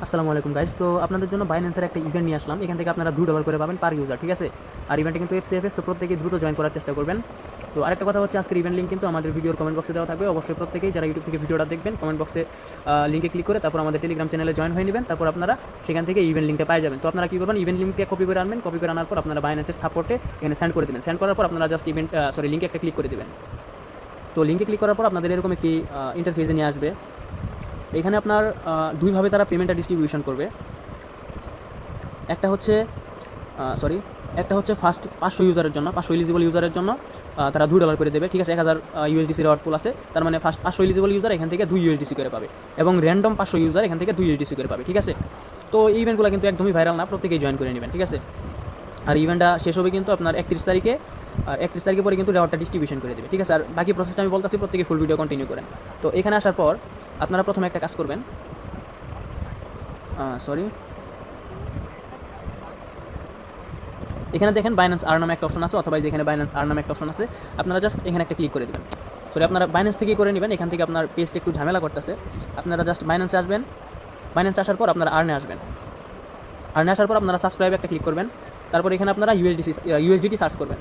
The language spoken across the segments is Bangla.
আসসালামু আলাইকুম গাইস। তো আপনাদের জন্য বাইন্যান্সের একটা ইভেন্ট নিয়ে আসলাম। এখান থেকে আপনারা $2 করে পাবেন পার ইউজার, ঠিক আছে? আর ইভেন্টে কিন্তু এফসিএফএস, তো প্রত্যেকেই দ্রুত জয়েন করার চেষ্টা করবেন। তো আরেকটা কথা হচ্ছে, আজকের ইভেন্ট লিঙ্ক কিন্তু আমাদের ভিডিওর কমেন্ট বক্সে দেওয়া থাকবে। অবশ্যই প্রত্যেকেই যারা ইউটিউব থেকে ভিডিওটা দেখবেন, কমেন্ট বক্সে লিঙ্কে ক্লিক করে তারপর আমাদের টেলিগ্রাম চ্যানেলে জয়েন হয়ে নেবেন। তারপর আপনারা সেখান থেকে ইভেন্ট লিঙ্কটা পেয়ে যাবেন। তো আপনারা কী করবেন, ইভেন্ট লিঙ্কটা কপি করে আনবেন। কপি করে আনার পর আপনারা বাইন্যান্সের সাপোর্টে এখানে সেন্ড করে দেবেন। সেন্ড করার পর আপনারা জাস্ট লিঙ্কে একটা ক্লিক করে দেবেন। তো লিঙ্কে ক্লিক করার পর আপনাদের এরকম একটি ইন্টারফেসে নিয়ে আসবে। এখানে আপনার দুইভাবে তারা পেমেন্টটা ডিস্ট্রিবিউশন করবে। একটা হচ্ছে সরি একটা হচ্ছে ফার্স্ট 500 ইউজারের জন্য, 500 এলিজিবল ইউজারের জন্য তারা $2 করে দেবে, ঠিক আছে? 1000 ইউএসডিসি রিওয়ার্ড পুল আছে, তার মানে ফার্স্ট 500 এলিজিবল ইউজার এখান থেকে 2 ইউএসডিসি করে পাবে, এবং র্যান্ডম 500 ইউজার এখান থেকে 2 ইউএসডিসি করে পাবে, ঠিক আছে? তো এই ইভেন্টগুলো কিন্তু একদমই ভাইরাল না, প্রত্যেকেই জয়েন করে নেবেন, ঠিক আছে? আর ইভেন্টটা শেষ হবে কিন্তু আপনার 31 তারিখে। আর 31 তারিখের পরে কিন্তু রিওয়ার্ডটা ডিস্ট্রিবিউশন করে দেবে, ঠিক আছে? আর বাকি প্রসেসটা আমি বলতেছি, প্রত্যেকে ফুল ভিডিও কন্টিনিউ করেন। তো এখানে আসার পর আপনারা প্রথমে একটা কাজ করবেন। সরি এখানে দেখেন বাইন্যান্স আর নামে একটা অপশন আছে, অথবা যেখানে বাইন্যান্স আর নামে একটা অপশন আছে, আপনারা জাস্ট এখানে একটা ক্লিক করে দেবেন। সরি, আপনারা বাইন্যান্স থেকেই করে নেবেন। এখান থেকে আপনার পেজটা একটু ঝামেলা করতেছে। আপনারা জাস্ট বাইন্যান্সে আসবেন। বাইন্যান্সে আসার পর আপনারা আর্নে আসবেন। আর্নে আসার পর আপনারা সাবস্ক্রাইবে একটা ক্লিক করবেন। তারপর এখানে আপনারা ইউএসডিটি সার্চ করবেন।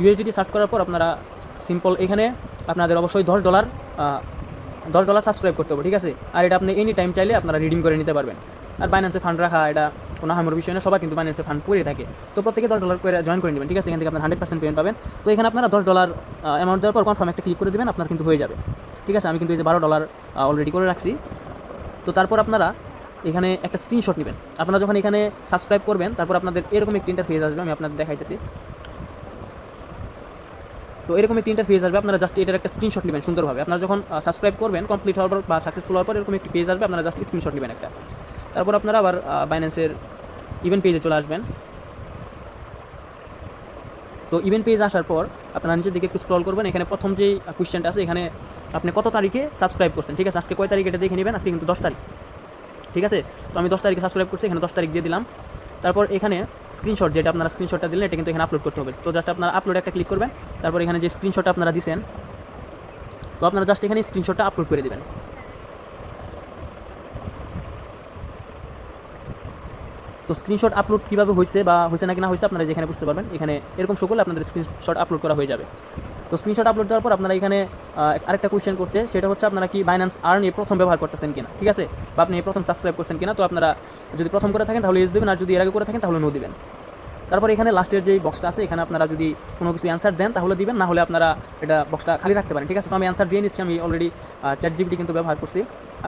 ইউএসডিটি সার্চ করার পর আপনারা সিম্পল এখানে আপনাদের অবশ্যই $10 সাবস্ক্রাইব করতে হবে, ঠিক আছে? আর এটা আপনি এনি টাইম চাইলে আপনারা রিডিম করে নিতে পারবেন। আর বাইন্যান্সে ফান্ড রাখা এটা কোনো হামর বিষয় না, সবাই কিন্তু বাইন্যান্সে ফান্ড পড়ে থাকে। তো প্রত্যেকে $10 করে জয়েন করে নেবেন, ঠিক আছে? এখান থেকে আপনার 100% পেমেন্ট পাবেন। তো এখানে আপনারা $10 অ্যামাউন্ট দেওয়ার পর কনফার্ম একটা ক্লিক করে দেবেন, আপনার কিন্তু হয়ে যাবে, ঠিক আছে? আমি কিন্তু এই যে $12 অলরেডি করে রাখছি। তো তারপর আপনারা এখানে একটা স্ক্রিনশট নেবেন। আপনারা যখন এখানে সাবস্ক্রাইব করবেন, তারপর আপনাদের এরকম একটি ইন্টারফেস আসবে, আমি আপনাদের দেখাইতেছি। তো এরকম একটি ইন্টারফেস আসবে, আপনারা জাস্ট এটার একটা স্ক্রিনশট নেবেন সুন্দরভাবে। আপনারা যখন সাবস্ক্রাইব করবেন কমপ্লিট হওয়ার পর বা সাকসেসফুল হওয়ার পর এরকম একটি পেজ আসবে, আপনারা জাস্ট স্ক্রিনশট নেবেন একটা। তারপর আপনারা আবার বাইন্যান্সের ইভেন্ট পেজে চলে আসবেন। তো ইভেন্ট পেজ আসার পর আপনারা নিচের দিকে একটু স্ক্রল করবেন। এখানে প্রথম যে কোয়েশ্চেনটা আছে, এখানে আপনি কত তারিখে সাবস্ক্রাইব করছেন, ঠিক আছে? আজকে কয় তারিখ এটা দেখে নেবেন। আজকে কিন্তু 10 তারিখ, ঠিক আছে? তো আমি 10 তারিখে সাবস্ক্রাইব করছি, এখানে 10 তারিখ দিয়ে দিলাম। তারপর এখানে স্ক্রিনশট, যেটা আপনারা স্ক্রিনশটটা দিলেন, এটা কিন্তু এখানে আপলোড করতে হবে। তো জাস্ট আপনারা আপলোড একটা ক্লিক করবেন। তারপর এখানে যে স্ক্রিনশটটা আপনারা দিয়েছেন, তো আপনারা জাস্ট এখানে স্ক্রিনশটটা আপলোড করে দেবেন। তো স্ক্রিনশট আপলোড কীভাবে হয়েছে বা হয়েছে নাকি না হয়েছে আপনারা যেখানে বুঝতে পারবেন, এখানে এরকম সকলে আপনাদের স্ক্রিনশট আপলোড করা হয়ে যাবে। তো স্ক্রিনশট আপলোড দেওয়ার পর আপনারা এখানে আরেকটা কোয়েশ্চেন করছে, সেটা হচ্ছে আপনারা কি বাইন্যান্স আর্ন এ প্রথম ব্যবহার করতেছেন কিনা, ঠিক আছে? বা আপনি প্রথম সাবস্ক্রাইব করছেন কিনা। তো আপনারা যদি প্রথম করে থাকেন তাহলে ইয়েস দেবেন, আর যদি এর আগে করে থাকেন তাহলে নো দিবেন। তারপর এখানে লাস্টের যেই বক্সটা আছে, এখানে আপনারা যদি কোনো কিছু অ্যান্সার দেন তাহলে দিবেন, না হলে আপনারা এটা বক্সটা খালি রাখতে পারেন, ঠিক আছে? তো আমি অ্যান্সার দিয়ে নিচ্ছি। আমি অলরেডি চ্যাট জিপিটি কিন্তু ব্যবহার করছি।